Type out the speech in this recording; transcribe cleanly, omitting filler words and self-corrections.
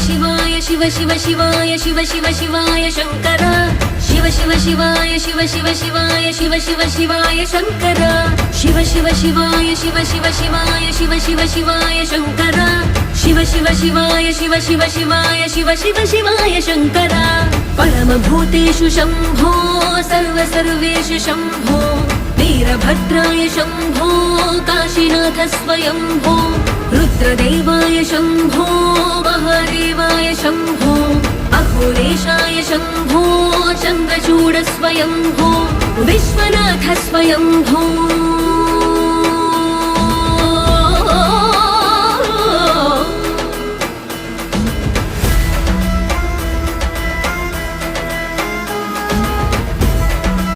शिवाय शिव शिव शिवाय शिव शिव शिवाय शंकर शिव शिव शिवाय शिव शिव शिवाय शिव शिव शिवाय शंकर शिव शिव शिवाय शिव शिव शिवाय शिव शिव शिवाय शंकर शिव शिव शिवाय शिव शिव शिवाय शिव शिव शिवाय शंकर परम भूतेषु शंभो सर्व सर्वेषु शंभो वीरभद्राय शंभो काशीनाथ स्वयंभो रुद्रदेवाय शंभो महादेवाय शंभो अघोरेशाय शंभो चन्द्रचूड स्वयंभो विश्वनाथ स्वयंभो।